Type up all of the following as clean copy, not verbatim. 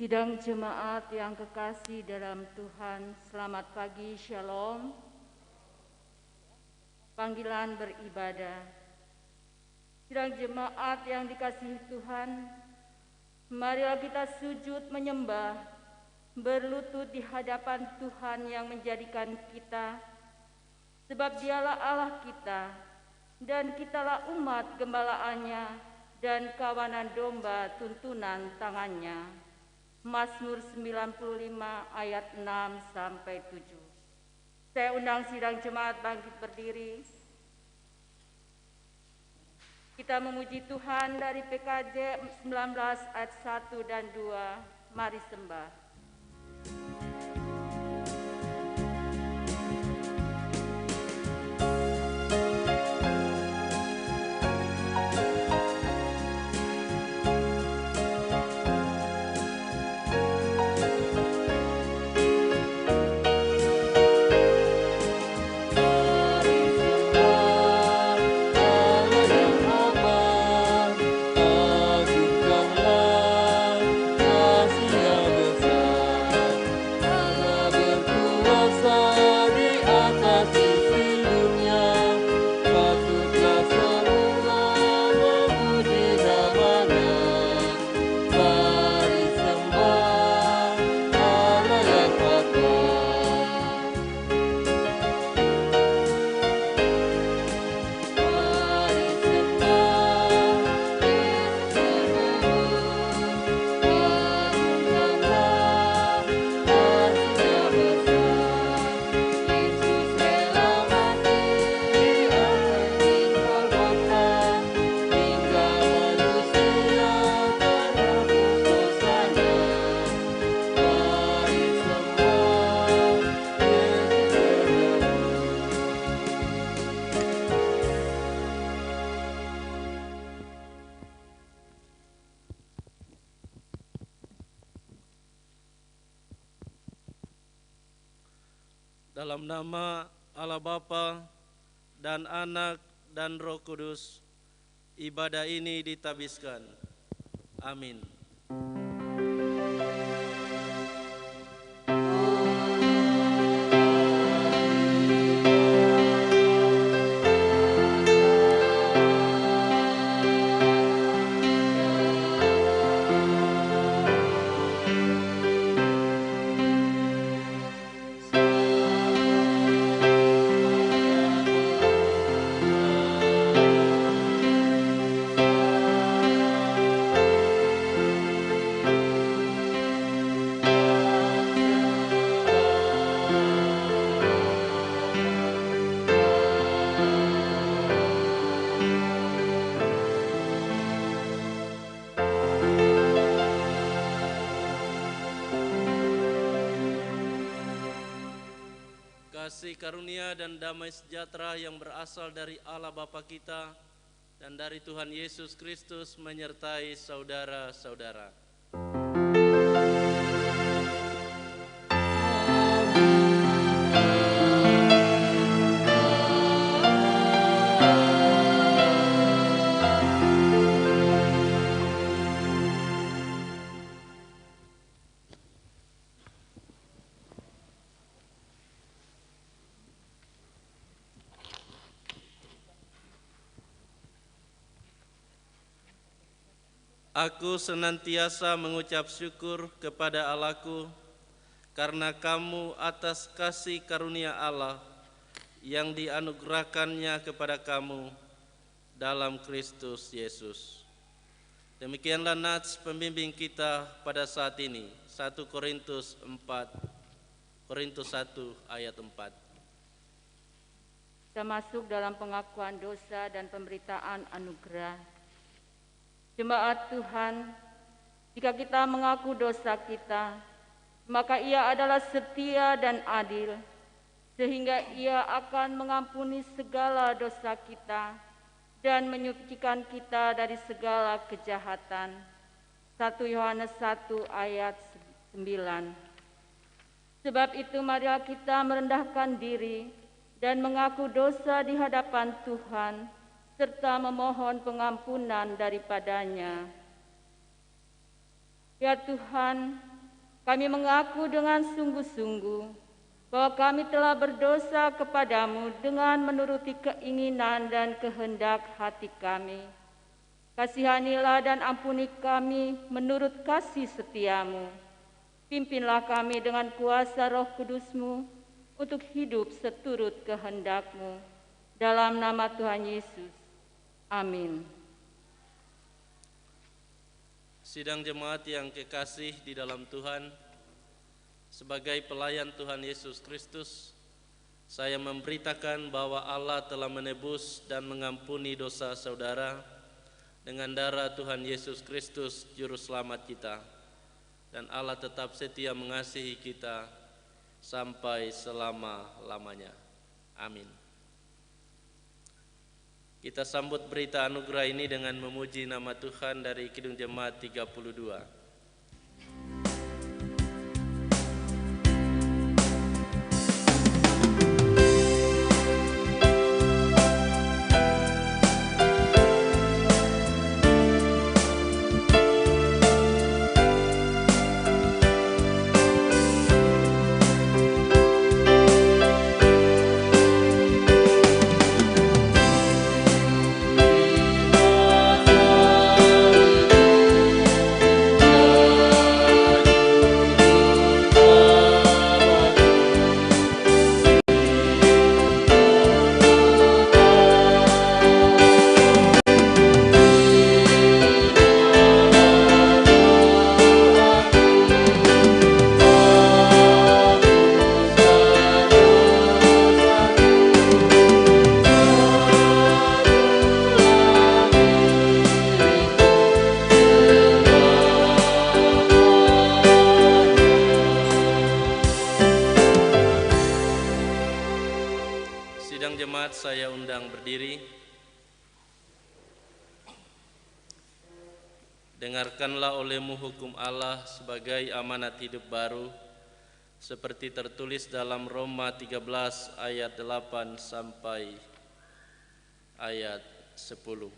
Sidang jemaat yang kekasih dalam Tuhan, selamat pagi, Shalom. Panggilan beribadah. Sidang jemaat yang dikasihi Tuhan, marilah kita sujud menyembah, berlutut di hadapan Tuhan yang menjadikan kita, sebab Dialah Allah kita, dan kitalah umat gembalaannya dan kawanan domba tuntunan tangannya. Mazmur 95 ayat 6 sampai 7. Saya undang sidang jemaat bangkit berdiri. Kita memuji Tuhan dari PKJ 19 ayat 1 dan 2. Mari sembah. Dalam nama Allah Bapa dan Anak dan Roh Kudus, ibadah ini ditabiskan. Amin. Kasih karunia dan damai sejahtera yang berasal dari Allah Bapa kita dan dari Tuhan Yesus Kristus menyertai saudara-saudara. Aku senantiasa mengucap syukur kepada Allahku karena kamu atas kasih karunia Allah yang dianugerahkannya kepada kamu dalam Kristus Yesus. Demikianlah nats pembimbing kita pada saat ini, 1 Korintus 1 ayat 4. Kita masuk dalam pengakuan dosa dan pemberitaan anugerah. Jemaat Tuhan, jika kita mengaku dosa kita, maka Ia adalah setia dan adil, sehingga Ia akan mengampuni segala dosa kita dan menyucikan kita dari segala kejahatan. 1 Yohanes 1 ayat 9. Sebab itu marilah kita merendahkan diri dan mengaku dosa di hadapan Tuhan, serta memohon pengampunan daripadanya. Ya Tuhan, Kami mengaku dengan sungguh-sungguh bahwa kami telah berdosa kepadamu dengan menuruti keinginan dan kehendak hati kami. Kasihanilah dan ampuni kami menurut kasih setiamu. Pimpinlah kami dengan kuasa Roh Kudus-Mu untuk hidup seturut kehendak-Mu. Dalam nama Tuhan Yesus. Amin. Sidang jemaat yang kekasih di dalam Tuhan, sebagai pelayan Tuhan Yesus Kristus, saya memberitakan bahwa Allah telah menebus dan mengampuni dosa saudara dengan darah Tuhan Yesus Kristus, Juru Selamat kita. Dan Allah tetap setia mengasihi kita sampai selama-lamanya. Amin. Kita sambut berita anugerah ini dengan memuji nama Tuhan dari Kidung Jemaat 32. Sidang jemaat saya undang berdiri. Dengarkanlah olehmu hukum Allah sebagai amanat hidup baru, seperti tertulis dalam Roma 13 ayat 8 sampai ayat 10.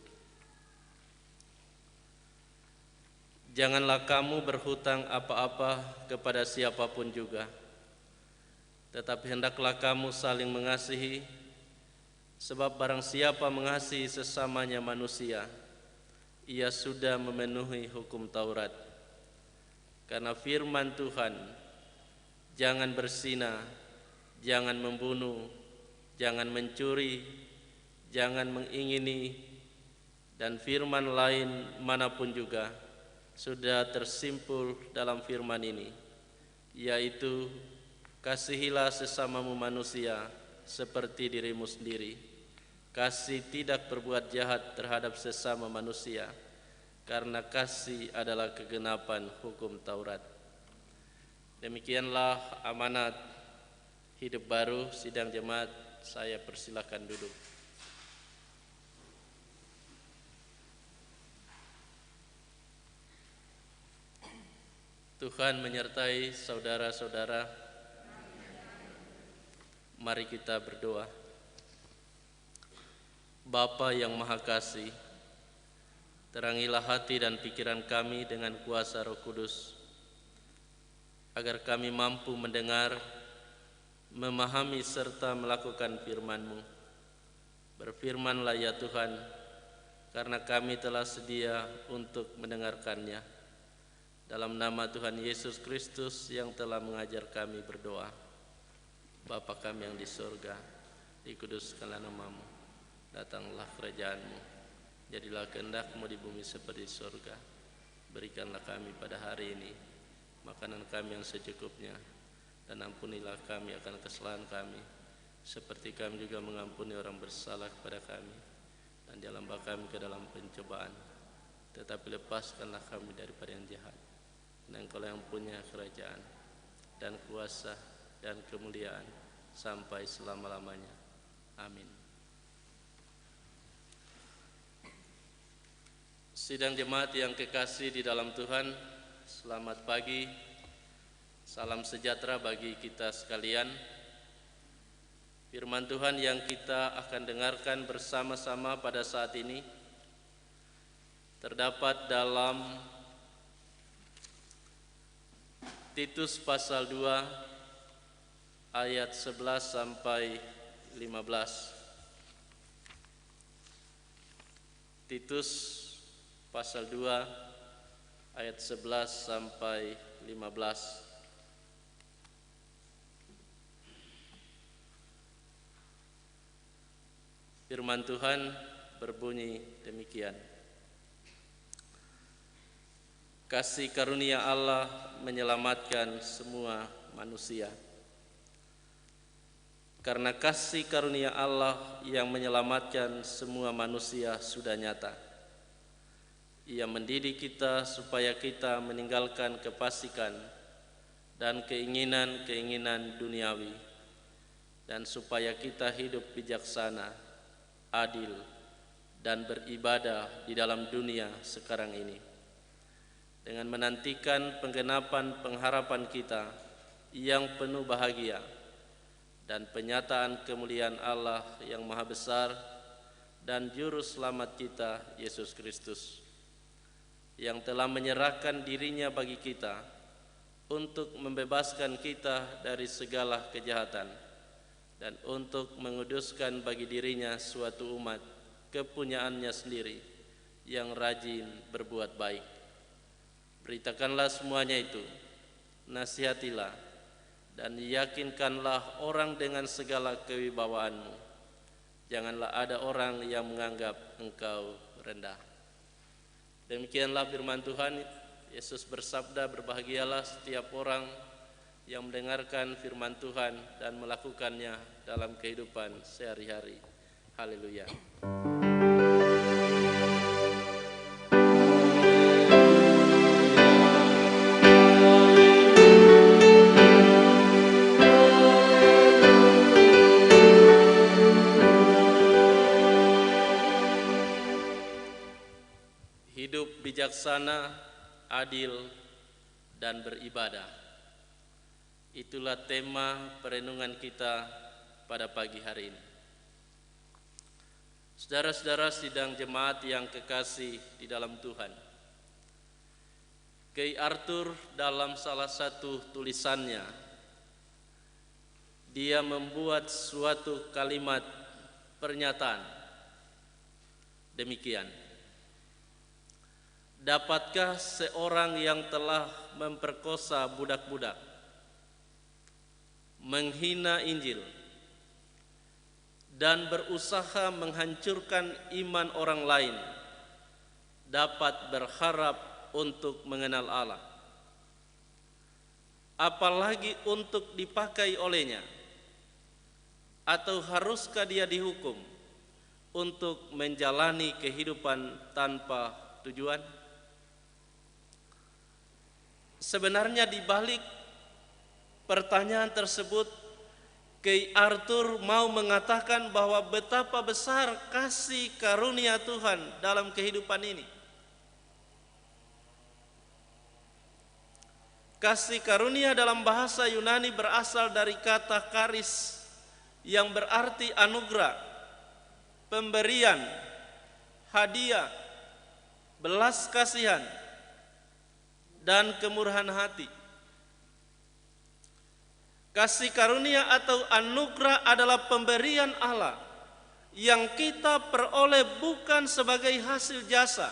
Janganlah kamu berhutang apa-apa kepada siapapun juga, tetapi hendaklah kamu saling mengasihi, sebab barang siapa mengasihi sesamanya manusia, ia sudah memenuhi hukum Taurat. Karena firman Tuhan, jangan berzina, jangan membunuh, jangan mencuri, jangan mengingini, dan firman lain manapun juga sudah tersimpul dalam firman ini, yaitu kasihilah sesamamu manusia seperti dirimu sendiri. Kasih tidak berbuat jahat terhadap sesama manusia, karena kasih adalah kegenapan hukum Taurat. Demikianlah amanat hidup baru. Sidang jemaat, saya persilakan duduk. Tuhan menyertai saudara-saudara. Mari kita berdoa. Bapa yang Maha Kasih, terangilah hati dan pikiran kami dengan kuasa Roh Kudus, agar kami mampu mendengar, memahami serta melakukan firman-Mu. Berfirmanlah ya Tuhan, karena kami telah sedia untuk mendengarkannya. Dalam nama Tuhan Yesus Kristus yang telah mengajar kami berdoa. Bapa kami yang di surga, dikuduskanlah nama-Mu. Datanglah kerajaan-Mu, jadilah kehendak-Mu di bumi seperti di surga. Berikanlah kami pada hari ini makanan kami yang secukupnya, dan ampunilah kami akan kesalahan kami, seperti kami juga mengampuni orang bersalah kepada kami. Dan jangan bawa kami ke dalam pencobaan, tetapi lepaskanlah kami daripada yang jahat. Dan Engkau yang punya kerajaan dan kuasa dan kemuliaan sampai selama-lamanya. Amin. Sidang jemaat yang kekasih di dalam Tuhan, selamat pagi, salam sejahtera bagi kita sekalian. Firman Tuhan yang kita akan dengarkan bersama-sama pada saat ini terdapat dalam Titus pasal 2 ayat 11 sampai 15. Titus pasal 2 ayat 11 sampai 15. Firman Tuhan berbunyi demikian. Kasih karunia Allah menyelamatkan semua manusia. Karena kasih karunia Allah yang menyelamatkan semua manusia sudah nyata. Ia mendidik kita supaya kita meninggalkan kefasikan dan keinginan-keinginan duniawi, dan supaya kita hidup bijaksana, adil, dan beribadah di dalam dunia sekarang ini, dengan menantikan penggenapan pengharapan kita yang penuh bahagia dan penyataan kemuliaan Allah yang maha besar dan juru selamat kita Yesus Kristus, yang telah menyerahkan dirinya bagi kita untuk membebaskan kita dari segala kejahatan dan untuk menguduskan bagi dirinya suatu umat kepunyaannya sendiri yang rajin berbuat baik. Beritakanlah semuanya itu, nasihatilah, dan yakinkanlah orang dengan segala kewibawaanmu. Janganlah ada orang yang menganggap engkau rendah. Demikianlah firman Tuhan. Yesus bersabda, berbahagialah setiap orang yang mendengarkan firman Tuhan dan melakukannya dalam kehidupan sehari-hari. Haleluya. Hidup bijaksana, adil, dan beribadah. Itulah tema perenungan kita pada pagi hari ini. Saudara-saudara sidang jemaat yang kekasih di dalam Tuhan, Kay Arthur dalam salah satu tulisannya, dia membuat suatu kalimat pernyataan demikian. Dapatkah seorang yang telah memperkosa budak-budak, menghina Injil, dan berusaha menghancurkan iman orang lain, dapat berharap untuk mengenal Allah? Apalagi untuk dipakai olehnya? Atau haruskah dia dihukum untuk menjalani kehidupan tanpa tujuan? Sebenarnya di balik pertanyaan tersebut, Kay Arthur mau mengatakan bahwa betapa besar kasih karunia Tuhan dalam kehidupan ini. Kasih karunia dalam bahasa Yunani berasal dari kata charis yang berarti anugerah, pemberian, hadiah, belas kasihan, dan kemurahan hati. Kasih karunia atau anugerah adalah pemberian Allah yang kita peroleh bukan sebagai hasil jasa,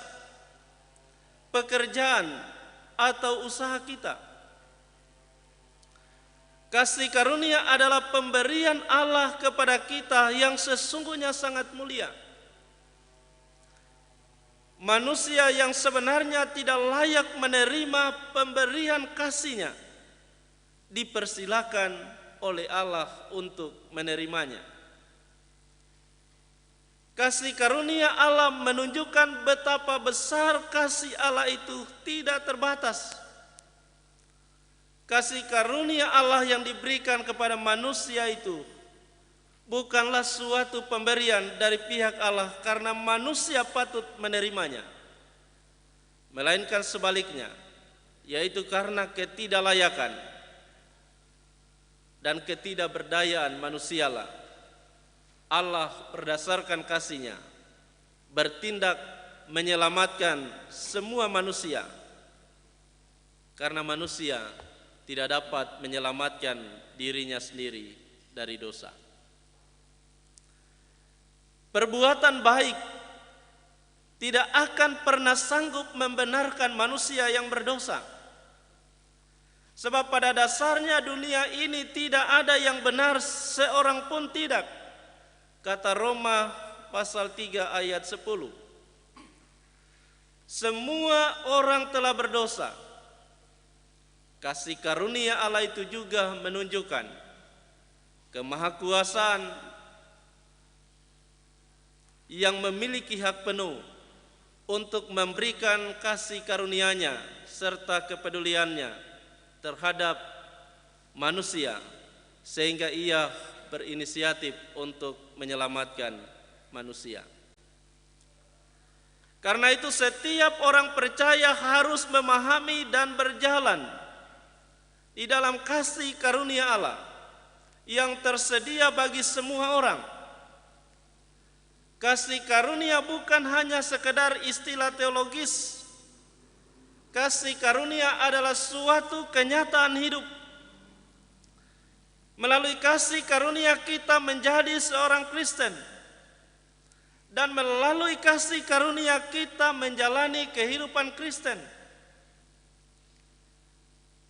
pekerjaan, atau usaha kita. Kasih karunia adalah pemberian Allah kepada kita yang sesungguhnya sangat mulia. Manusia yang sebenarnya tidak layak menerima pemberian kasih-Nya dipersilakan oleh Allah untuk menerimanya. Kasih karunia Allah menunjukkan betapa besar kasih Allah itu tidak terbatas. Kasih karunia Allah yang diberikan kepada manusia itu bukanlah suatu pemberian dari pihak Allah karena manusia patut menerimanya, melainkan sebaliknya, yaitu karena ketidaklayakan dan ketidakberdayaan manusialah Allah berdasarkan kasih-Nya bertindak menyelamatkan semua manusia, karena manusia tidak dapat menyelamatkan dirinya sendiri dari dosa. Perbuatan baik tidak akan pernah sanggup membenarkan manusia yang berdosa. Sebab pada dasarnya dunia ini tidak ada yang benar, seorang pun tidak. Kata Roma pasal 3 ayat 10. Semua orang telah berdosa. Kasih karunia Allah itu juga menunjukkan kemahakuasaan yang memiliki hak penuh untuk memberikan kasih karunia-Nya serta kepeduliannya terhadap manusia, sehingga Ia berinisiatif untuk menyelamatkan manusia. Karena itu setiap orang percaya harus memahami dan berjalan di dalam kasih karunia Allah yang tersedia bagi semua orang. Kasih karunia bukan hanya sekedar istilah teologis. Kasih karunia adalah suatu kenyataan hidup. Melalui kasih karunia kita menjadi seorang Kristen. Dan melalui kasih karunia kita menjalani kehidupan Kristen.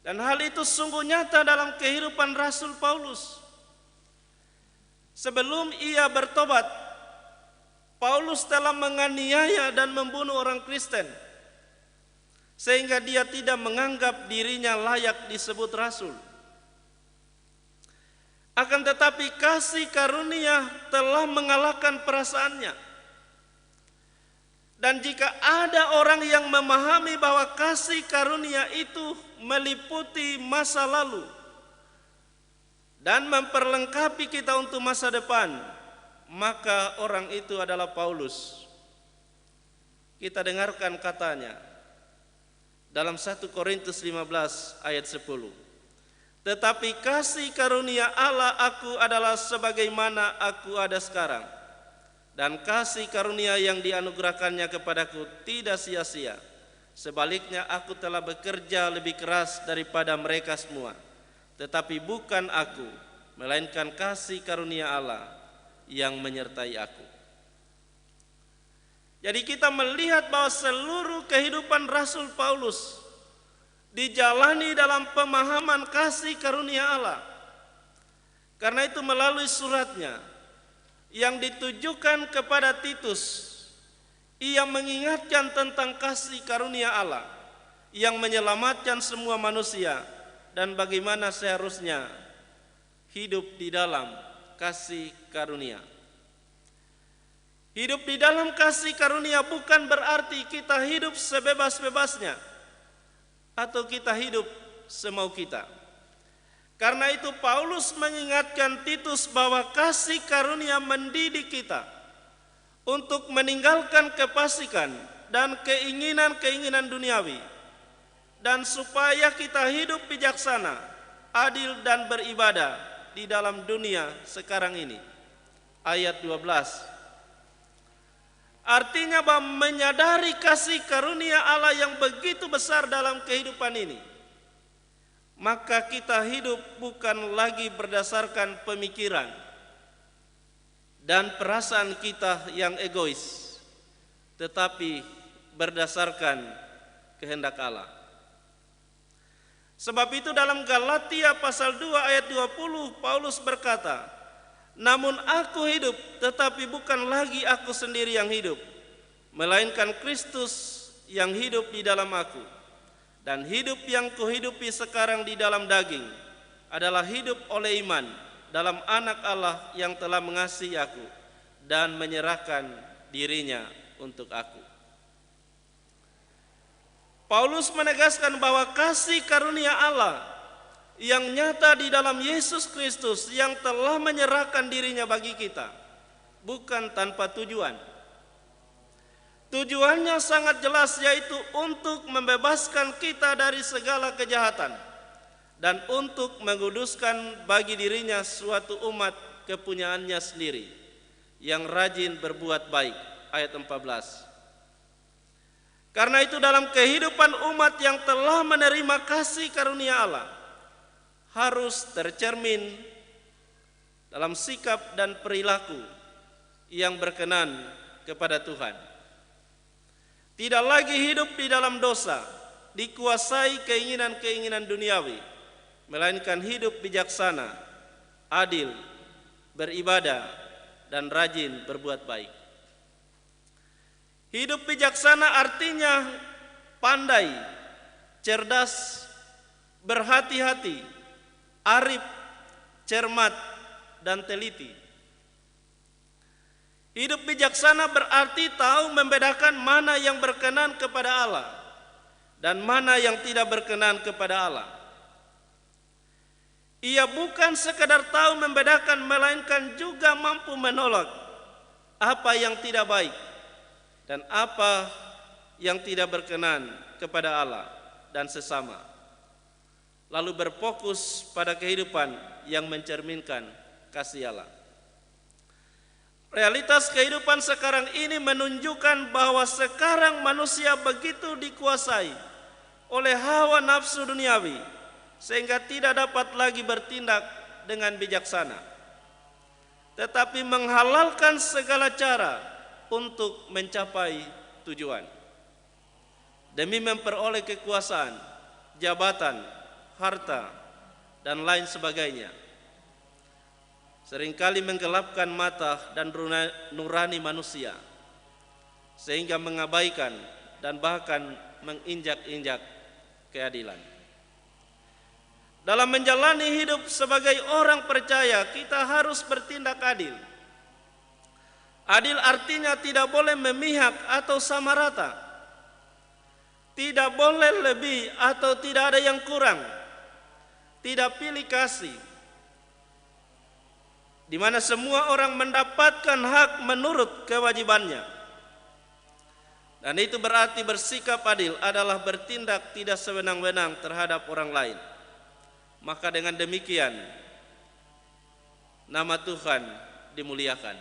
Dan hal itu sungguh nyata dalam kehidupan Rasul Paulus. Sebelum ia bertobat, Paulus telah menganiaya dan membunuh orang Kristen, sehingga dia tidak menganggap dirinya layak disebut rasul. Akan tetapi kasih karunia telah mengalahkan perasaannya. Dan jika ada orang yang memahami bahwa kasih karunia itu meliputi masa lalu dan memperlengkapi kita untuk masa depan, maka orang itu adalah Paulus. Kita dengarkan katanya dalam 1 Korintus 15 ayat 10. Tetapi kasih karunia Allah aku adalah sebagaimana aku ada sekarang. Dan kasih karunia yang dianugerahkannya kepadaku tidak sia-sia. Sebaliknya aku telah bekerja lebih keras daripada mereka semua. Tetapi bukan aku, melainkan kasih karunia Allah yang menyertai aku. Jadi kita melihat bahwa seluruh kehidupan Rasul Paulus dijalani dalam pemahaman kasih karunia Allah. Karena itu melalui suratnya yang ditujukan kepada Titus, ia mengingatkan tentang kasih karunia Allah yang menyelamatkan semua manusia dan bagaimana seharusnya hidup di dalam kasih karunia. Hidup di dalam kasih karunia bukan berarti kita hidup sebebas-bebasnya atau kita hidup semau kita. Karena itu Paulus mengingatkan Titus bahwa kasih karunia mendidik kita untuk meninggalkan kefasikan dan keinginan-keinginan duniawi, dan supaya kita hidup bijaksana, adil dan beribadah di dalam dunia sekarang ini. Ayat 12. Artinya bahwa menyadari kasih karunia Allah yang begitu besar dalam kehidupan ini, maka kita hidup bukan lagi berdasarkan pemikiran dan perasaan kita yang egois, tetapi berdasarkan kehendak Allah. Sebab itu dalam Galatia pasal 2 ayat 20 Paulus berkata, namun aku hidup, tetapi bukan lagi aku sendiri yang hidup, melainkan Kristus yang hidup di dalam aku. Dan hidup yang kuhidupi sekarang di dalam daging adalah hidup oleh iman dalam anak Allah yang telah mengasihi aku dan menyerahkan dirinya untuk aku. Paulus menegaskan bahwa kasih karunia Allah yang nyata di dalam Yesus Kristus yang telah menyerahkan dirinya bagi kita bukan tanpa tujuan. Tujuannya sangat jelas, yaitu untuk membebaskan kita dari segala kejahatan dan untuk menguduskan bagi dirinya suatu umat kepunyaannya sendiri yang rajin berbuat baik. Ayat 14. Karena itu dalam kehidupan umat yang telah menerima kasih karunia Allah, harus tercermin dalam sikap dan perilaku yang berkenan kepada Tuhan. Tidak lagi hidup di dalam dosa, dikuasai keinginan-keinginan duniawi, melainkan hidup bijaksana, adil, beribadah, dan rajin berbuat baik. Hidup bijaksana artinya pandai, cerdas, berhati-hati, arif, cermat, dan teliti. Hidup bijaksana berarti tahu membedakan mana yang berkenan kepada Allah dan mana yang tidak berkenan kepada Allah. Ia bukan sekadar tahu membedakan, melainkan juga mampu menolak apa yang tidak baik dan apa yang tidak berkenan kepada Allah dan sesama, lalu berfokus pada kehidupan yang mencerminkan kasih Allah. Realitas kehidupan sekarang ini menunjukkan bahwa sekarang manusia begitu dikuasai oleh hawa nafsu duniawi sehingga tidak dapat lagi bertindak dengan bijaksana, tetapi menghalalkan segala cara untuk mencapai tujuan demi memperoleh kekuasaan, jabatan, harta, dan lain sebagainya. Seringkali menggelapkan mata dan nurani manusia sehingga mengabaikan dan bahkan menginjak-injak keadilan. Dalam menjalani hidup sebagai orang percaya, kita harus bertindak adil. Adil artinya tidak boleh memihak atau sama rata, tidak boleh lebih atau tidak ada yang kurang, tidak pilih kasih, di mana semua orang mendapatkan hak menurut kewajibannya. Dan itu berarti bersikap adil adalah bertindak tidak sewenang-wenang terhadap orang lain. Maka dengan demikian nama Tuhan dimuliakan.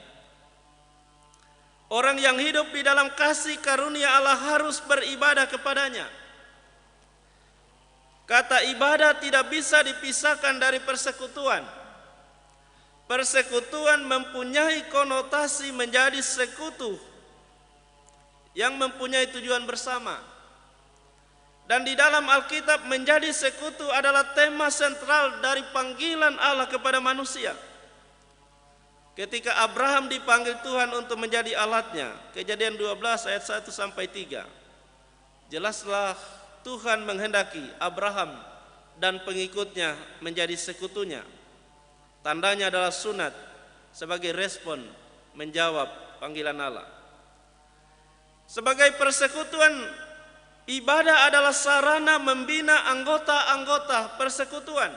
Orang yang hidup di dalam kasih karunia Allah harus beribadah kepadanya. Kata ibadah tidak bisa dipisahkan dari persekutuan. Persekutuan mempunyai konotasi menjadi sekutu yang mempunyai tujuan bersama. Dan di dalam Alkitab menjadi sekutu adalah tema sentral dari panggilan Allah kepada manusia. Ketika Abraham dipanggil Tuhan untuk menjadi alatnya, Kejadian 12 ayat 1 sampai 3. Jelaslah Tuhan menghendaki Abraham dan pengikutnya menjadi sekutunya. Tandanya adalah sunat sebagai respon menjawab panggilan Allah. Sebagai persekutuan, ibadah adalah sarana membina anggota-anggota persekutuan,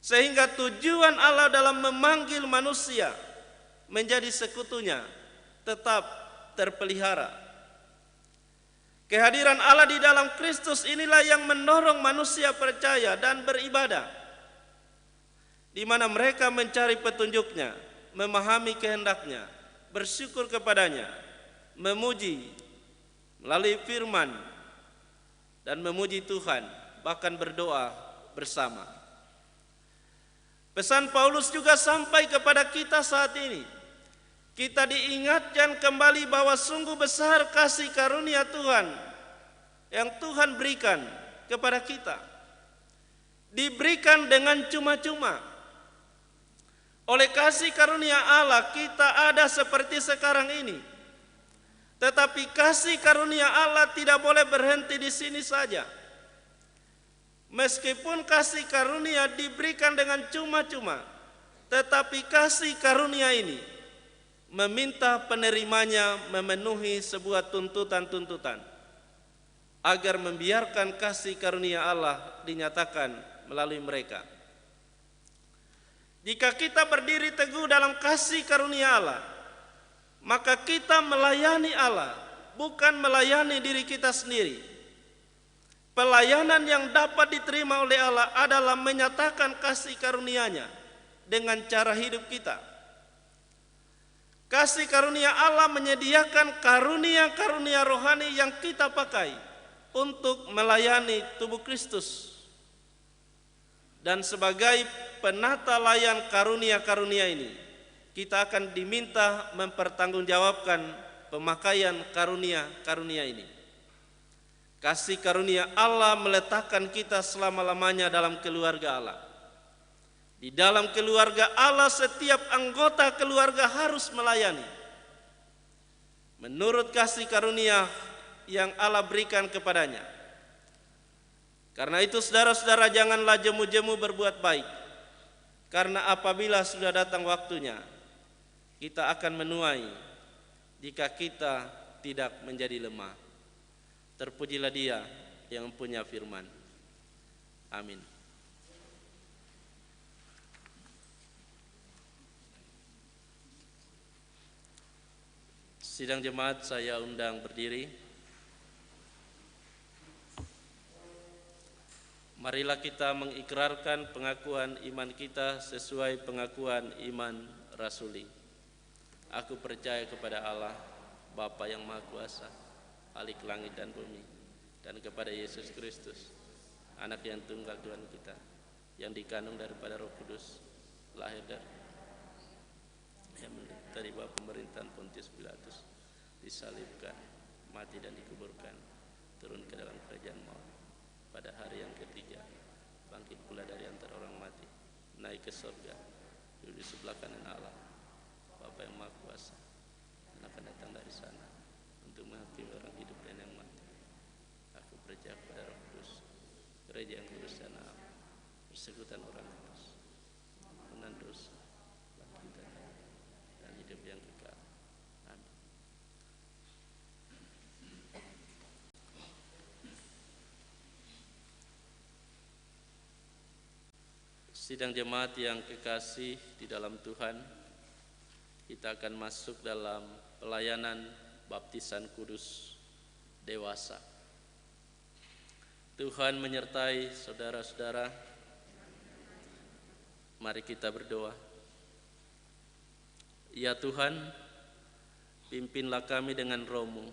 sehingga tujuan Allah dalam memanggil manusia menjadi sekutunya tetap terpelihara. Kehadiran Allah di dalam Kristus inilah yang mendorong manusia percaya dan beribadah, di mana mereka mencari petunjuknya, memahami kehendaknya, bersyukur kepadanya, memuji melalui firman, dan memuji Tuhan, bahkan berdoa bersama. Pesan Paulus juga sampai kepada kita saat ini. Kita diingatkan kembali bahwa sungguh besar kasih karunia Tuhan yang Tuhan berikan kepada kita. Diberikan dengan cuma-cuma. Oleh kasih karunia Allah kita ada seperti sekarang ini. Tetapi kasih karunia Allah tidak boleh berhenti di sini saja. Meskipun kasih karunia diberikan dengan cuma-cuma, tetapi kasih karunia ini meminta penerimanya memenuhi sebuah tuntutan-tuntutan agar membiarkan kasih karunia Allah dinyatakan melalui mereka. Jika kita berdiri teguh dalam kasih karunia Allah, maka kita melayani Allah, bukan melayani diri kita sendiri. Pelayanan yang dapat diterima oleh Allah adalah menyatakan kasih karunia-Nya dengan cara hidup kita. Kasih karunia Allah menyediakan karunia-karunia rohani yang kita pakai untuk melayani tubuh Kristus. Dan sebagai penata layan karunia-karunia ini, kita akan diminta mempertanggungjawabkan pemakaian karunia-karunia ini. Kasih karunia Allah meletakkan kita selama-lamanya dalam keluarga Allah. Di dalam keluarga Allah, setiap anggota keluarga harus melayani menurut kasih karunia yang Allah berikan kepadanya. Karena itu saudara-saudara, janganlah jemu-jemu berbuat baik, karena apabila sudah datang waktunya, kita akan menuai jika kita tidak menjadi lemah. Terpujilah Dia yang punya firman. Amin. Sidang jemaat saya undang berdiri. Marilah kita mengikrarkan pengakuan iman kita sesuai pengakuan iman rasuli. Aku percaya kepada Allah, Bapa yang Maha Kuasa, Khalik langit dan bumi, dan kepada Yesus Kristus, Anak yang tunggal Tuhan kita, yang dikandung daripada Roh Kudus, lahir dari bawah pemerintahan Pontius Pilatus, disalibkan, mati dan dikuburkan, turun ke dalam kerajaan maut, pada hari yang ketiga bangkit pula dari antara orang mati, naik ke surga, duduk di sebelah kanan Allah, Bapa yang Maha Kuasa, dan akan datang dari sana untuk menghakimi orang hidup dan yang mati. Aku percaya kepada Roh Kudus, gereja yang kudus dan am, persekutuan orang kudus, ampunan dosa, bangkitan dan hidup yang kekal. Amin. Sidang jemaat yang kekasih di dalam Tuhan, kita akan masuk dalam pelayanan baptisan kudus dewasa. Tuhan menyertai saudara-saudara. Mari kita berdoa. Ya Tuhan, pimpinlah kami dengan Roh-Mu,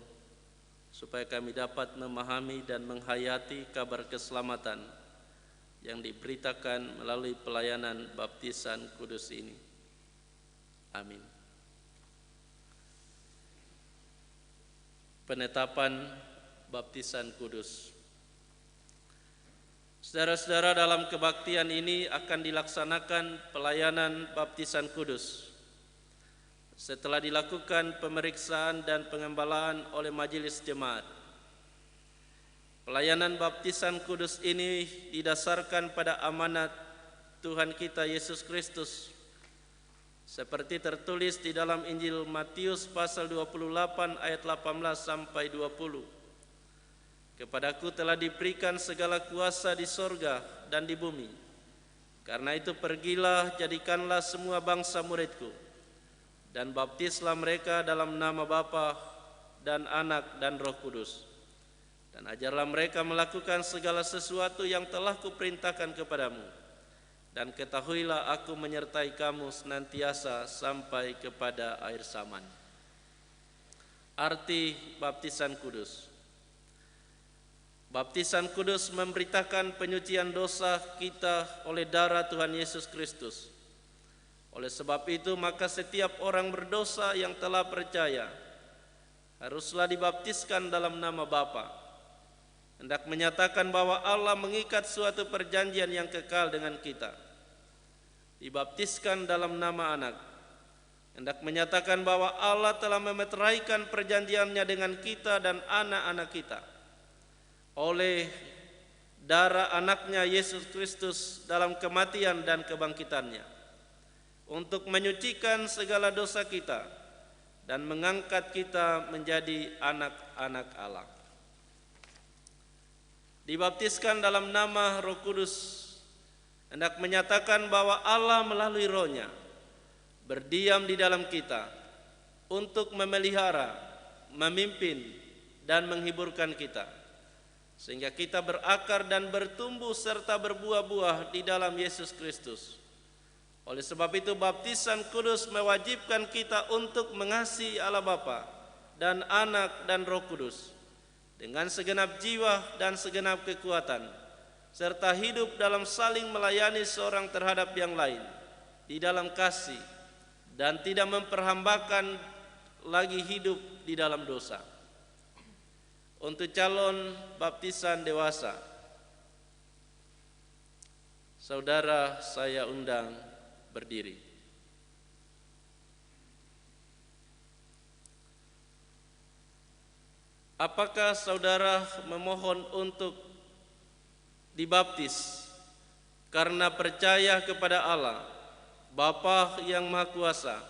supaya kami dapat memahami dan menghayati kabar keselamatan yang diberitakan melalui pelayanan baptisan kudus ini. Amin. Penetapan baptisan kudus. Saudara-saudara, dalam kebaktian ini akan dilaksanakan pelayanan baptisan kudus. Setelah dilakukan pemeriksaan dan pengembalaan oleh majelis jemaat, pelayanan baptisan kudus ini didasarkan pada amanat Tuhan kita Yesus Kristus, seperti tertulis di dalam Injil Matius pasal 28 ayat 18 sampai 20. Kepadaku telah diberikan segala kuasa di sorga dan di bumi. Karena itu pergilah, jadikanlah semua bangsa muridku, dan baptislah mereka dalam nama Bapa dan Anak dan Roh Kudus. Dan ajarlah mereka melakukan segala sesuatu yang telah kuperintahkan kepadamu. Dan ketahuilah aku menyertai kamu senantiasa sampai kepada akhir zaman. Arti baptisan kudus. Baptisan kudus memberitakan penyucian dosa kita oleh darah Tuhan Yesus Kristus. Oleh sebab itu, maka setiap orang berdosa yang telah percaya haruslah dibaptiskan dalam nama Bapa, hendak menyatakan bahwa Allah mengikat suatu perjanjian yang kekal dengan kita. Dibaptiskan dalam nama Anak, hendak menyatakan bahwa Allah telah memeteraikan perjanjiannya dengan kita dan anak-anak kita oleh darah Anaknya Yesus Kristus dalam kematian dan kebangkitannya, untuk menyucikan segala dosa kita dan mengangkat kita menjadi anak-anak Allah. Dibaptiskan dalam nama Roh Kudus hendak menyatakan bahwa Allah melalui Roh-Nya berdiam di dalam kita untuk memelihara, memimpin, dan menghiburkan kita, sehingga kita berakar dan bertumbuh serta berbuah-buah di dalam Yesus Kristus. Oleh sebab itu, baptisan kudus mewajibkan kita untuk mengasihi Allah Bapa dan Anak dan Roh Kudus dengan segenap jiwa dan segenap kekuatan, serta hidup dalam saling melayani seorang terhadap yang lain di dalam kasih, dan tidak memperhambakan lagi hidup di dalam dosa. Untuk calon baptisan dewasa, saudara saya undang berdiri. Apakah saudara memohon untuk dibaptis karena percaya kepada Allah, Bapa yang Maha Kuasa,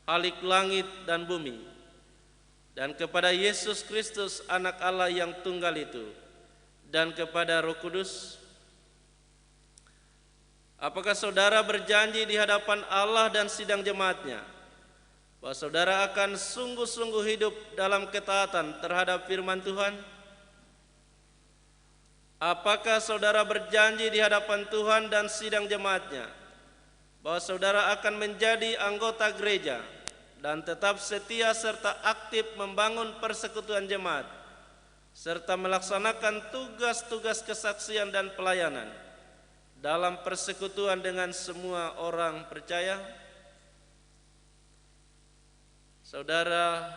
Khalik langit dan bumi, dan kepada Yesus Kristus anak Allah yang tunggal itu, dan kepada Roh Kudus? Apakah saudara berjanji di hadapan Allah dan sidang jemaatnya bahwa saudara akan sungguh-sungguh hidup dalam ketaatan terhadap firman Tuhan? Apakah saudara berjanji di hadapan Tuhan dan sidang jemaatnya bahwa saudara akan menjadi anggota gereja dan tetap setia serta aktif membangun persekutuan jemaat serta melaksanakan tugas-tugas kesaksian dan pelayanan dalam persekutuan dengan semua orang percaya? Saudara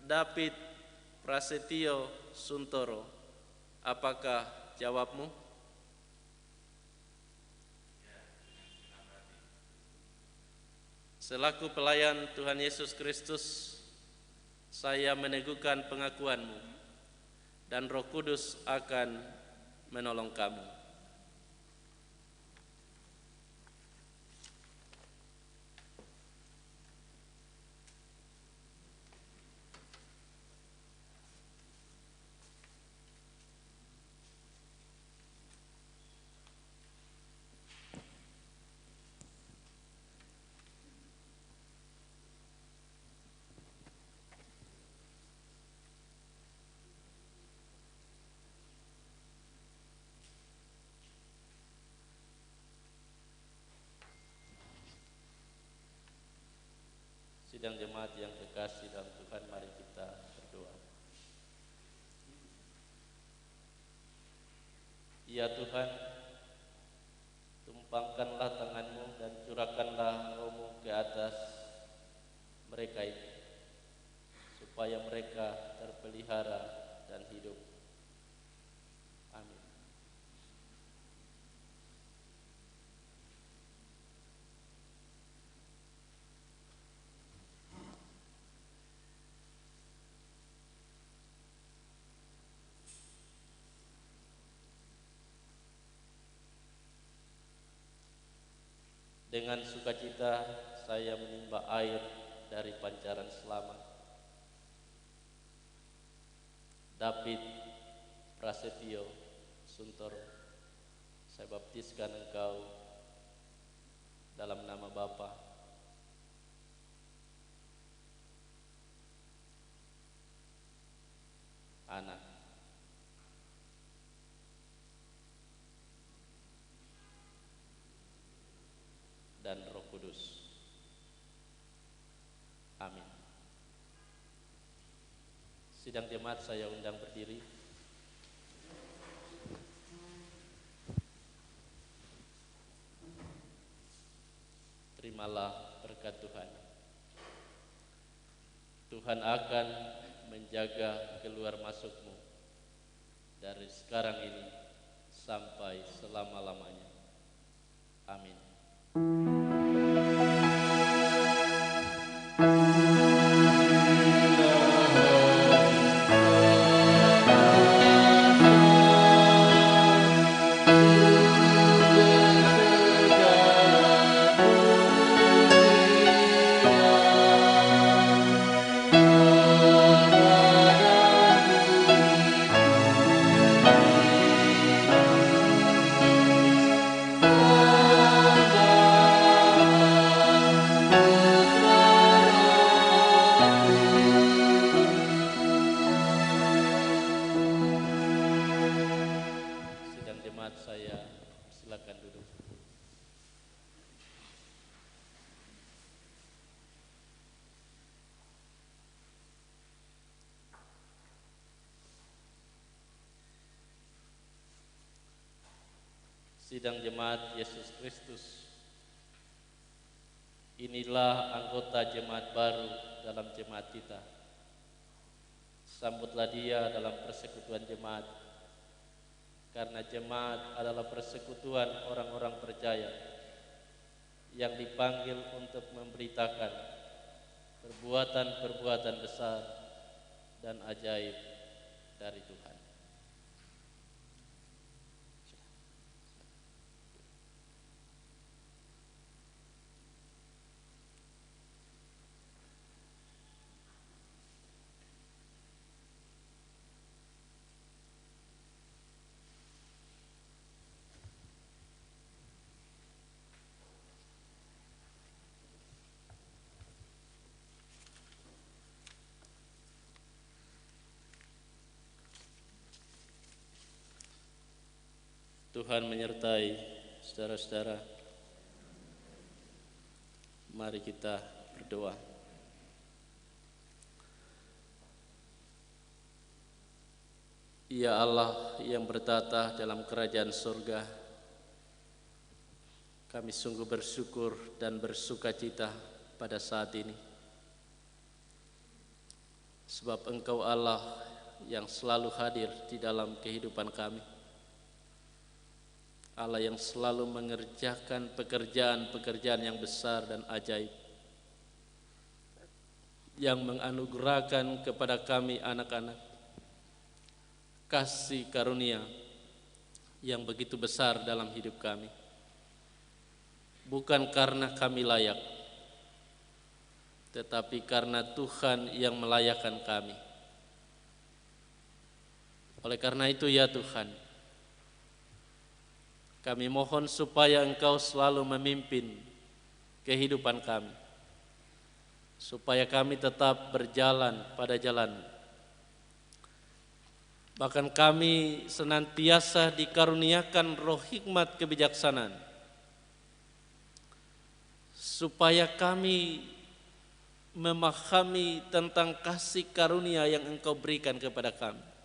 David Prasetyo Suntoro, apakah jawabmu? Selaku pelayan Tuhan Yesus Kristus, saya meneguhkan pengakuanmu, dan Roh Kudus akan menolong kamu. Sidang jemaat yang kekasih dalam Tuhan, mari kita berdoa. Ya Tuhan, tumpangkanlah tangan-Mu dan curahkanlah Roh-Mu ke atas mereka ini, supaya mereka terpelihara dan hidup. Amin. Dengan sukacita saya menimba air dari pancaran selamat. David Prasetyo Suntoro, saya baptiskan engkau dalam nama Bapa, Anak, dan Roh Kudus. Amin. Sidang jemaat saya undang berdiri. Terimalah berkat Tuhan. Tuhan akan menjaga keluar masukmu dari sekarang ini sampai selama-lamanya. Amin. Sidang Jemaat Yesus Kristus, inilah anggota jemaat baru dalam jemaat kita. Sambutlah dia dalam persekutuan jemaat, karena jemaat adalah persekutuan orang-orang percaya yang dipanggil untuk memberitakan perbuatan-perbuatan besar dan ajaib dari Tuhan. Tuhan menyertai saudara-saudara. Mari kita berdoa. Ya Allah yang bertata dalam kerajaan surga, kami sungguh bersyukur dan bersukacita pada saat ini, sebab Engkau Allah yang selalu hadir di dalam kehidupan kami, Allah yang selalu mengerjakan pekerjaan-pekerjaan yang besar dan ajaib, yang menganugerahkan kepada kami anak-anak kasih karunia yang begitu besar dalam hidup kami. Bukan karena kami layak, tetapi karena Tuhan yang melayakkan kami. Oleh karena itu ya Tuhan, kami mohon supaya Engkau selalu memimpin kehidupan kami, supaya kami tetap berjalan pada jalan. Bahkan kami senantiasa dikaruniakan roh hikmat kebijaksanaan, supaya kami memahami tentang kasih karunia yang Engkau berikan kepada kami,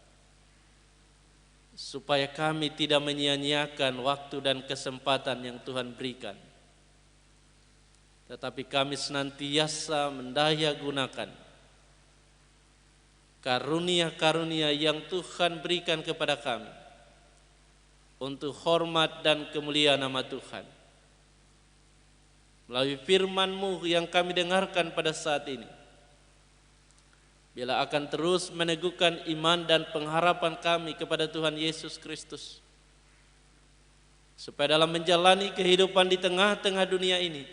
supaya kami tidak menyia-nyiakan waktu dan kesempatan yang Tuhan berikan, tetapi kami senantiasa mendaya gunakan karunia-karunia yang Tuhan berikan kepada kami untuk hormat dan kemuliaan nama Tuhan. Melalui firman-Mu yang kami dengarkan pada saat ini, bila akan terus meneguhkan iman dan pengharapan kami kepada Tuhan Yesus Kristus, supaya dalam menjalani kehidupan di tengah-tengah dunia ini,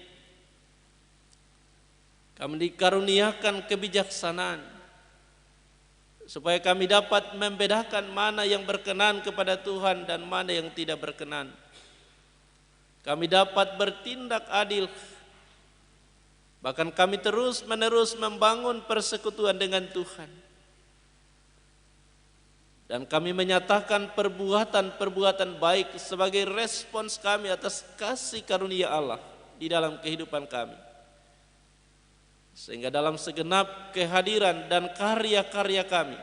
kami dikaruniakan kebijaksanaan, supaya kami dapat membedakan mana yang berkenan kepada Tuhan dan mana yang tidak berkenan. Kami dapat bertindak adil, bahkan kami terus-menerus membangun persekutuan dengan Tuhan. Dan kami menyatakan perbuatan-perbuatan baik sebagai respons kami atas kasih karunia Allah di dalam kehidupan kami. Sehingga dalam segenap kehadiran dan karya-karya kami,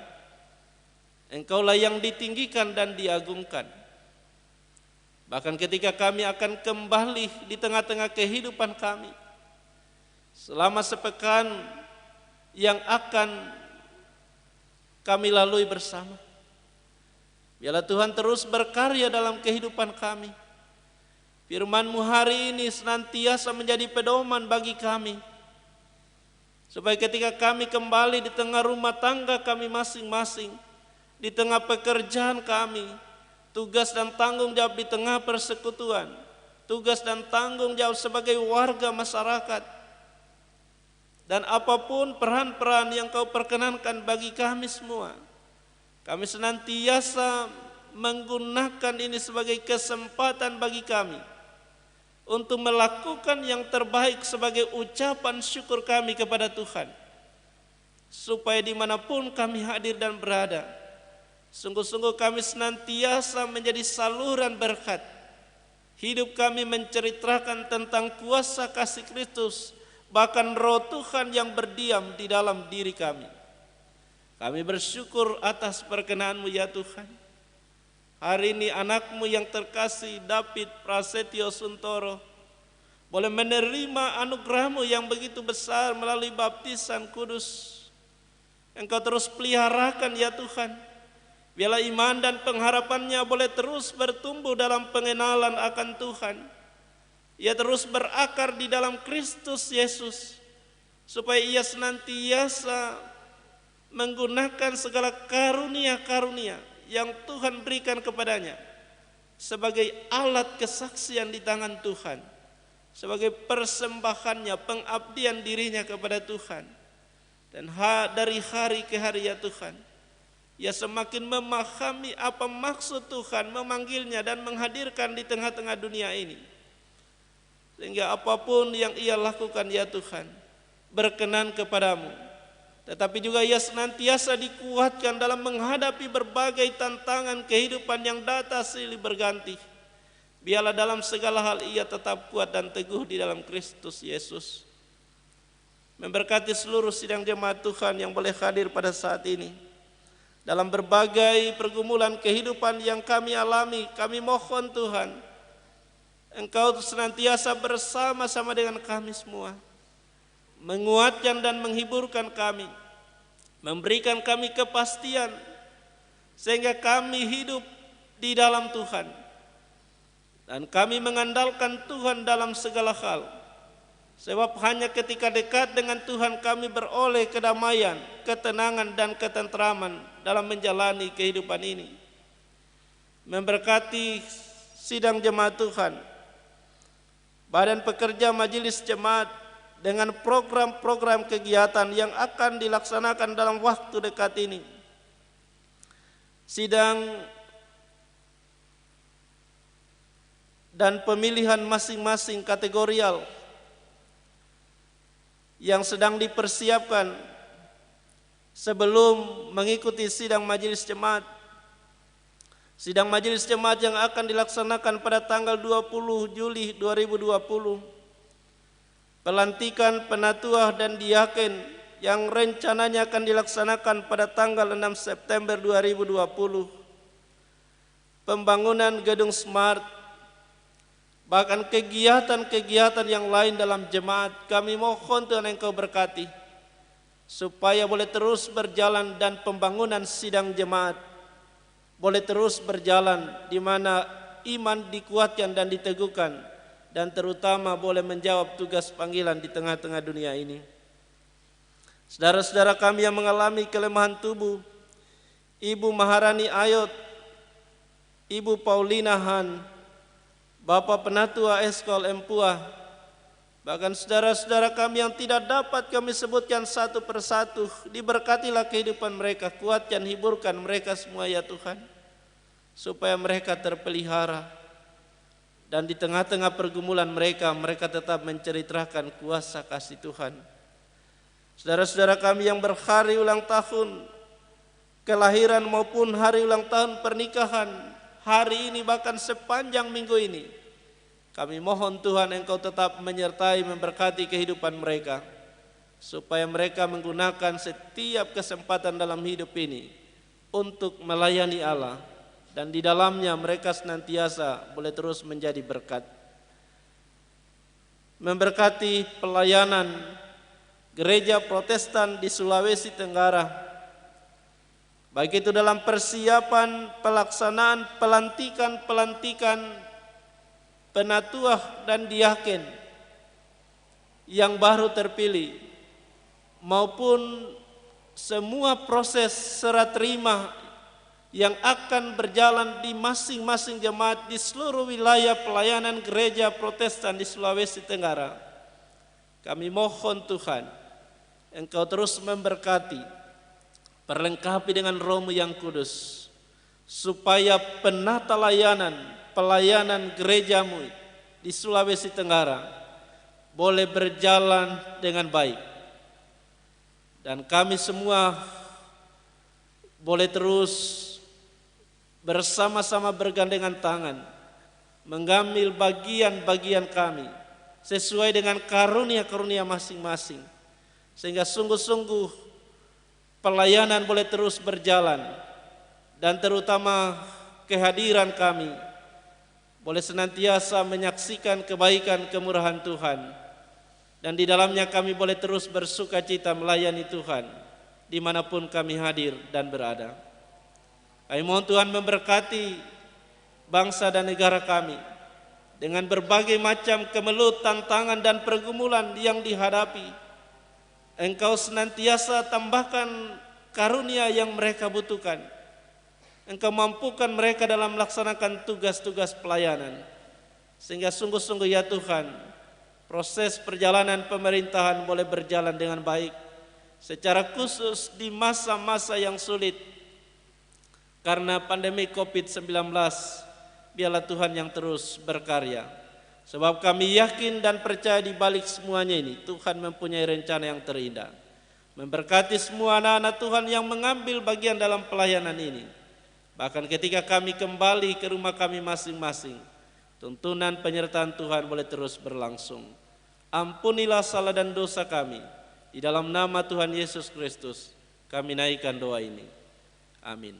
Engkaulah yang ditinggikan dan diagungkan. Bahkan ketika kami akan kembali di tengah-tengah kehidupan kami, selama sepekan yang akan kami lalui bersama, biarlah Tuhan terus berkarya dalam kehidupan kami. Firman-Mu hari ini senantiasa menjadi pedoman bagi kami, supaya ketika kami kembali di tengah rumah tangga kami masing-masing, di tengah pekerjaan kami, tugas dan tanggung jawab di tengah persekutuan, tugas dan tanggung jawab sebagai warga masyarakat, dan apapun peran-peran yang Kau perkenankan bagi kami semua, kami senantiasa menggunakan ini sebagai kesempatan bagi kami untuk melakukan yang terbaik sebagai ucapan syukur kami kepada Tuhan, supaya dimanapun kami hadir dan berada, sungguh-sungguh kami senantiasa menjadi saluran berkat. Hidup kami menceritakan tentang kuasa kasih Kristus, bahkan roh Tuhan yang berdiam di dalam diri kami. Kami bersyukur atas perkenan-Mu ya Tuhan. hari ini anakmu yang terkasih David Prasetyo Suntoro boleh menerima anugerahmu yang begitu besar melalui baptisan kudus. Engkau terus peliharakan ya Tuhan. Biarlah iman dan pengharapannya boleh terus bertumbuh dalam pengenalan akan Tuhan. Ia terus berakar di dalam Kristus Yesus, supaya ia senantiasa menggunakan segala karunia-karunia yang Tuhan berikan kepadanya sebagai alat kesaksian di tangan Tuhan, sebagai persembahannya, pengabdian dirinya kepada Tuhan. Dan dari hari ke hari ya Tuhan, ia semakin memahami apa maksud Tuhan memanggilnya dan menghadirkan di tengah-tengah dunia ini. Sehingga apapun yang ia lakukan ya Tuhan, berkenan kepadamu. Tetapi juga ia senantiasa dikuatkan dalam menghadapi berbagai tantangan kehidupan yang datang silih berganti. Biarlah dalam segala hal ia tetap kuat dan teguh di dalam Kristus Yesus. Memberkati seluruh sidang jemaat Tuhan yang boleh hadir pada saat ini. Dalam berbagai pergumulan kehidupan yang kami alami, kami mohon Tuhan, Engkau senantiasa bersama-sama dengan kami semua, menguatkan dan menghiburkan kami, memberikan kami kepastian, sehingga kami hidup di dalam Tuhan, dan kami mengandalkan Tuhan dalam segala hal. Sebab hanya ketika dekat dengan Tuhan kami beroleh kedamaian, ketenangan dan ketentraman dalam menjalani kehidupan ini. Memberkati sidang jemaat Tuhan, badan pekerja majelis jemaat dengan program-program kegiatan yang akan dilaksanakan dalam waktu dekat ini. Sidang dan pemilihan masing-masing kategorial yang sedang dipersiapkan sebelum mengikuti sidang majelis jemaat. Sidang majelis jemaat yang akan dilaksanakan pada tanggal 20 Juli 2020. Pelantikan penatua dan diaken yang rencananya akan dilaksanakan pada tanggal 6 September 2020. Pembangunan gedung smart, bahkan kegiatan-kegiatan yang lain dalam jemaat, kami mohon Tuhan Engkau berkati, supaya boleh terus berjalan dan pembangunan sidang jemaat boleh terus berjalan, di mana iman dikuatkan dan diteguhkan, dan terutama boleh menjawab tugas panggilan di tengah-tengah dunia ini. Saudara-saudara kami yang mengalami kelemahan tubuh, Ibu Maharani Ayot, Ibu Paulina Han, Bapak Penatua Eskol Empua, bahkan saudara-saudara kami yang tidak dapat kami sebutkan satu persatu, diberkatilah kehidupan mereka, kuatkan, hiburkan mereka semua ya Tuhan, supaya mereka terpelihara, dan di tengah-tengah pergumulan mereka, mereka tetap menceritakan kuasa kasih Tuhan. Saudara-saudara kami yang berhari ulang tahun kelahiran maupun hari ulang tahun pernikahan, hari ini bahkan sepanjang minggu ini, kami mohon Tuhan Engkau tetap menyertai, memberkati kehidupan mereka, supaya mereka menggunakan setiap kesempatan dalam hidup ini untuk melayani Allah, dan di dalamnya mereka senantiasa boleh terus menjadi berkat. Memberkati pelayanan gereja Protestan di Sulawesi Tenggara, baik itu dalam persiapan pelaksanaan pelantikan penatua dan diaken yang baru terpilih, maupun semua proses serah terima yang akan berjalan di masing-masing jemaat di seluruh wilayah pelayanan gereja Protestan di Sulawesi Tenggara. Kami mohon Tuhan, Engkau terus memberkati, perlengkapi dengan Roh-Mu yang kudus, supaya penata pelayanan gerejamu di Sulawesi Tenggara boleh berjalan dengan baik, dan kami semua boleh terus bersama-sama bergandengan tangan mengambil bagian-bagian kami sesuai dengan karunia-karunia masing-masing, sehingga sungguh-sungguh pelayanan boleh terus berjalan, dan terutama kehadiran kami boleh senantiasa menyaksikan kebaikan kemurahan Tuhan, dan di dalamnya kami boleh terus bersuka cita melayani Tuhan dimanapun kami hadir dan berada. Kami mohon Tuhan memberkati bangsa dan negara kami dengan berbagai macam kemelut, tantangan dan pergumulan yang dihadapi. Engkau senantiasa tambahkan karunia yang mereka butuhkan. Engkau mampukan mereka dalam melaksanakan tugas-tugas pelayanan, sehingga sungguh-sungguh ya Tuhan, proses perjalanan pemerintahan boleh berjalan dengan baik, secara khusus di masa-masa yang sulit karena pandemi COVID-19. Biarlah Tuhan yang terus berkarya, sebab kami yakin dan percaya di balik semuanya ini Tuhan mempunyai rencana yang terindah. Memberkati semua anak-anak Tuhan yang mengambil bagian dalam pelayanan ini. Bahkan ketika kami kembali ke rumah kami masing-masing, tuntunan penyertaan Tuhan boleh terus berlangsung. Ampunilah salah dan dosa kami. Di dalam nama Tuhan Yesus Kristus kami naikkan doa ini. Amin.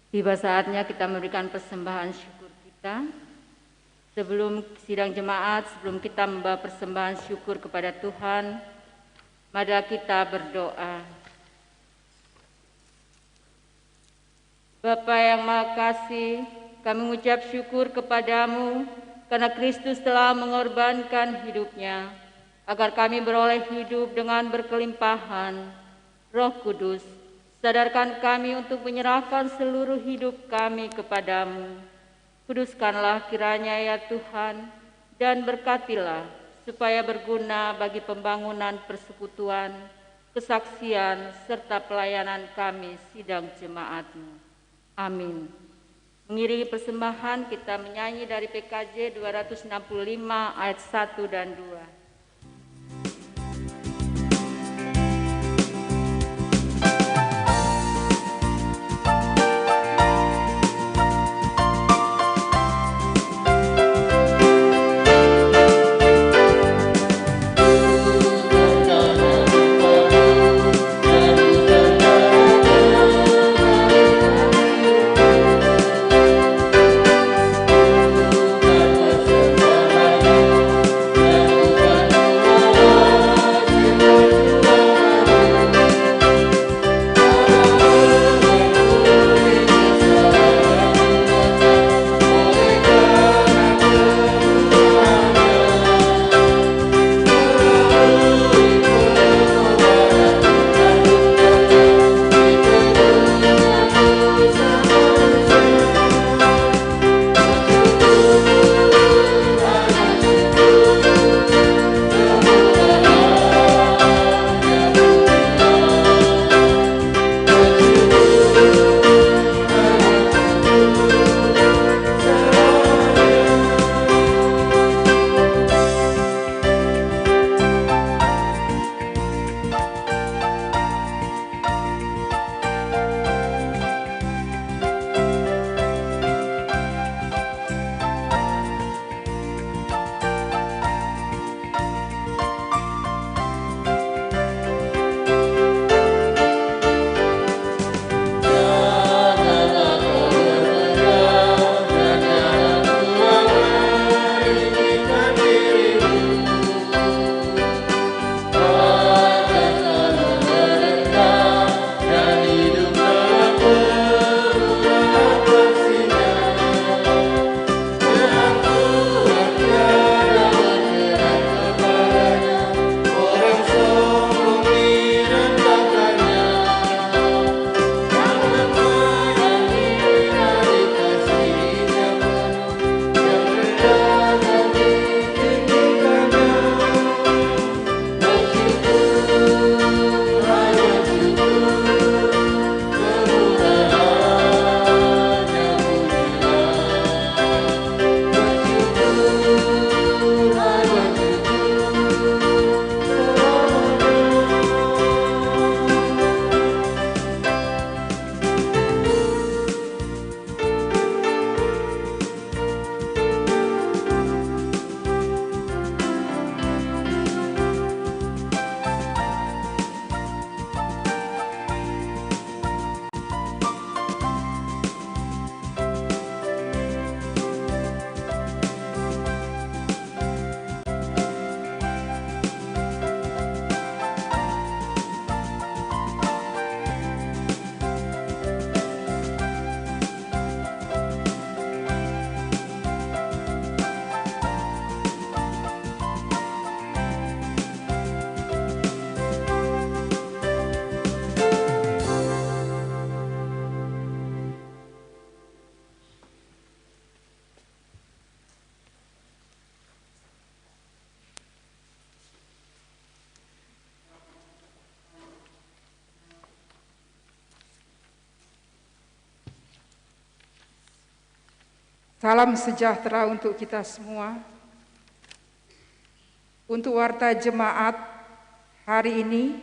Tiba saatnya kita memberikan persembahan syukur kita. Sebelum sidang jemaat, sebelum kita membawa persembahan syukur kepada Tuhan, mari kita berdoa. Bapa yang Maha Kasih, kami mengucap syukur kepadamu karena Kristus telah mengorbankan hidupnya agar kami beroleh hidup dengan berkelimpahan. Roh Kudus, sadarkan kami untuk menyerahkan seluruh hidup kami kepadamu. Kuduskanlah kiranya ya Tuhan, dan berkatilah supaya berguna bagi pembangunan persekutuan, kesaksian, serta pelayanan kami sidang jemaat-Mu. Amin. Mengiringi persembahan kita menyanyi dari PKJ 265 ayat 1 dan 2. Terima Salam sejahtera untuk kita semua. Untuk warta jemaat hari ini,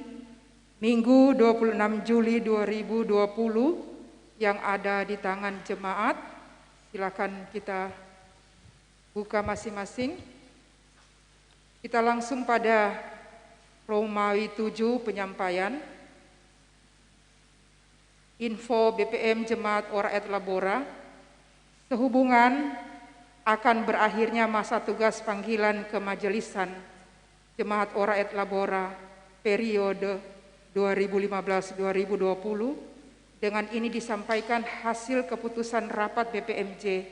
Minggu 26 Juli 2020 yang ada di tangan jemaat, silakan kita buka masing-masing. Kita langsung pada Romawi 7 penyampaian. Info BPM Jemaat Ora et Labora. Sehubungan akan berakhirnya masa tugas panggilan kemajelisan Jemaat Ora et Labora periode 2015-2020, dengan ini disampaikan hasil keputusan rapat BPMJ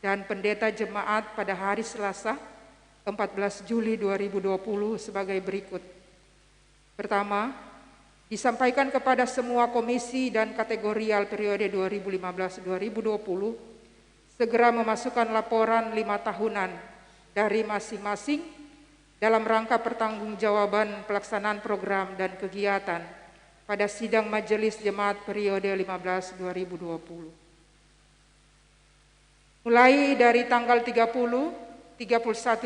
dan pendeta jemaat pada hari Selasa 14 Juli 2020 sebagai berikut. Pertama, disampaikan kepada semua komisi dan kategorial periode 2015-2020 segera memasukkan laporan 5 tahunan dari masing-masing dalam rangka pertanggungjawaban pelaksanaan program dan kegiatan pada sidang Majelis Jemaat periode 15-2020. Mulai dari tanggal 31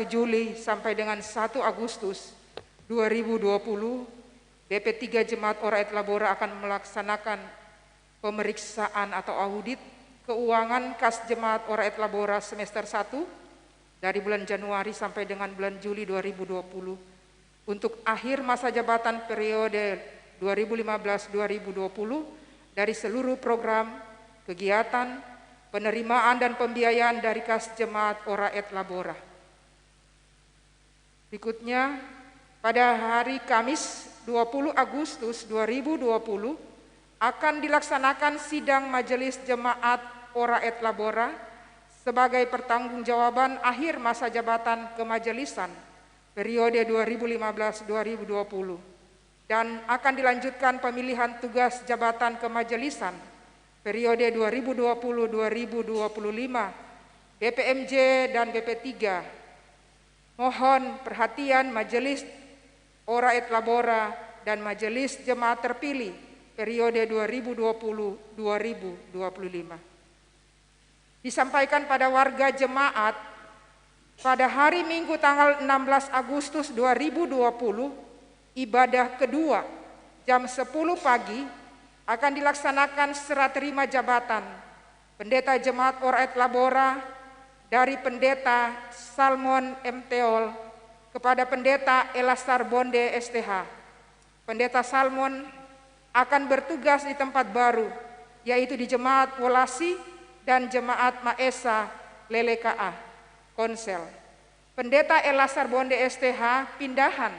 Juli sampai dengan 1 Agustus 2020, BP3 Jemaat Ora et Labora akan melaksanakan pemeriksaan atau audit keuangan kas Jemaat Ora et Labora semester 1 dari bulan Januari sampai dengan bulan Juli 2020 untuk akhir masa jabatan periode 2015-2020 dari seluruh program, kegiatan, penerimaan dan pembiayaan dari kas Jemaat Ora et Labora. Berikutnya, pada hari Kamis 20 Agustus 2020 akan dilaksanakan sidang Majelis Jemaat Ora et Labora sebagai pertanggungjawaban akhir masa jabatan kemajelisan periode 2015-2020 dan akan dilanjutkan pemilihan tugas jabatan kemajelisan periode 2020-2025 BPMJ dan BP3. Mohon perhatian Majelis Ora et Labora dan Majelis Jemaat terpilih periode 2020-2025. Disampaikan pada warga jemaat pada hari Minggu tanggal 16 Agustus 2020, ibadah kedua jam 10 pagi akan dilaksanakan serah terima jabatan Pendeta Jemaat Ora et Labora dari Pendeta Salmon M. Theol kepada Pendeta Elasar Bonde STH. Pendeta Salmon akan bertugas di tempat baru, yaitu di Jemaat Wolasi dan Jemaat Maesa Leleka Konsel. Pendeta Elasar Bonde STH pindahan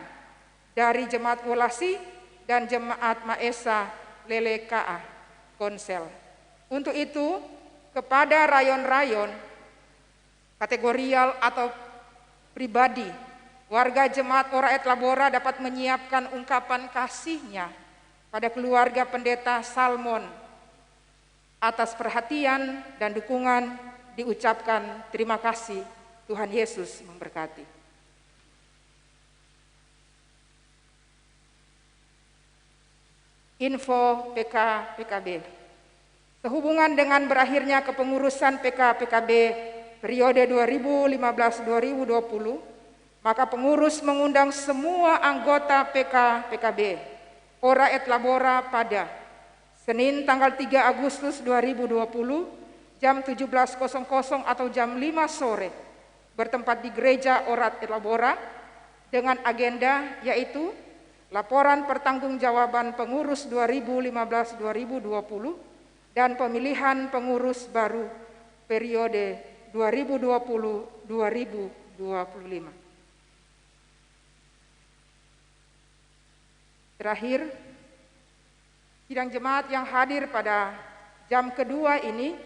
dari Jemaat Wolasi dan Jemaat Maesa Leleka Konsel. Untuk itu, kepada rayon-rayon, kategorial atau pribadi, warga Jemaat Ora et Labora dapat menyiapkan ungkapan kasihnya pada keluarga Pendeta Salmon. Atas perhatian dan dukungan diucapkan terima kasih. Tuhan Yesus memberkati. Info PK-PKB. Sehubungan dengan berakhirnya kepengurusan PK-PKB periode 2015-2020, maka pengurus mengundang semua anggota PK-PKB Ora et Labora pada Senin tanggal 3 Agustus 2020 jam 17.00 atau jam 5 sore bertempat di Gereja Ora et Labora dengan agenda yaitu laporan pertanggungjawaban pengurus 2015-2020 dan pemilihan pengurus baru periode 2020-2025. Terakhir, sidang jemaat yang hadir pada jam kedua ini,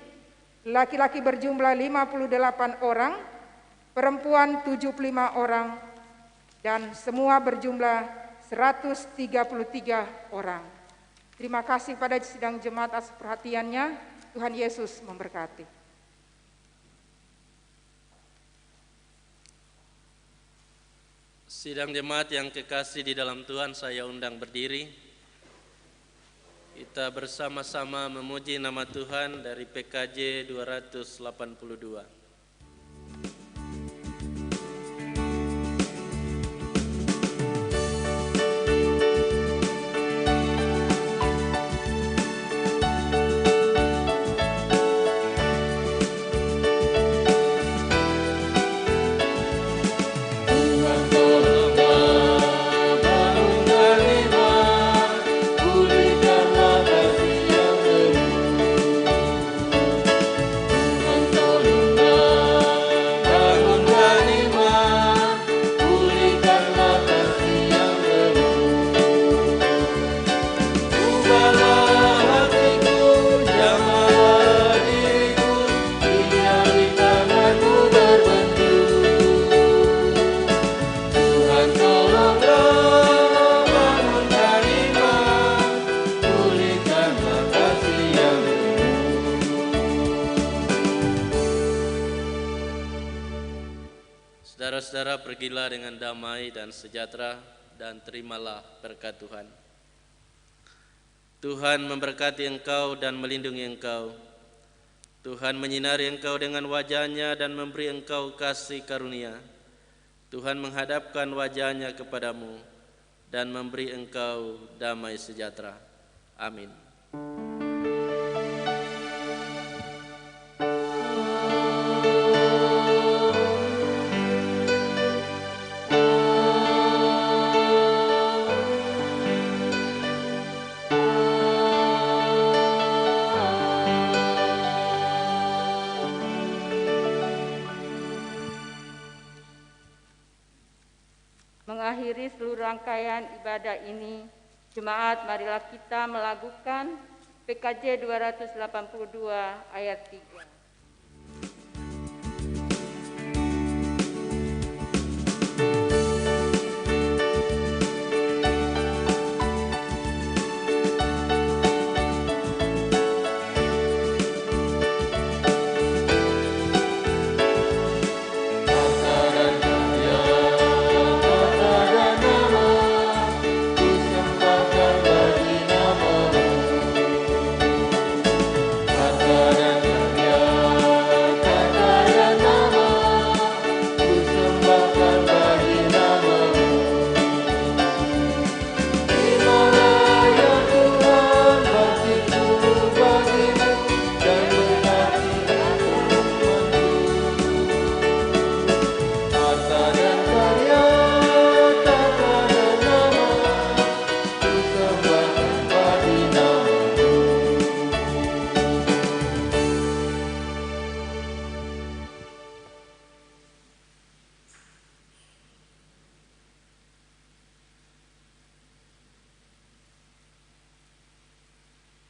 laki-laki berjumlah 58 orang, perempuan 75 orang, dan semua berjumlah 133 orang. Terima kasih pada sidang jemaat atas perhatiannya. Tuhan Yesus memberkati. Sidang jemaat yang kekasih di dalam Tuhan, saya undang berdiri. Kita bersama-sama memuji nama Tuhan dari PKJ 282. saudara pergilah dengan damai dan sejahtera dan terimalah berkat Tuhan. Tuhan memberkati engkau dan melindungi engkau. Tuhan menyinari engkau dengan wajah-Nya dan memberi engkau kasih karunia. Tuhan menghadapkan wajah-Nya kepadamu dan memberi engkau damai sejahtera. Amin. Mengakhiri seluruh rangkaian ibadah ini, jemaat marilah kita melakukan PKJ 282 ayat 3.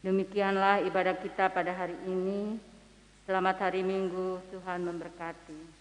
Demikianlah ibadah kita pada hari ini. Selamat hari Minggu, Tuhan memberkati.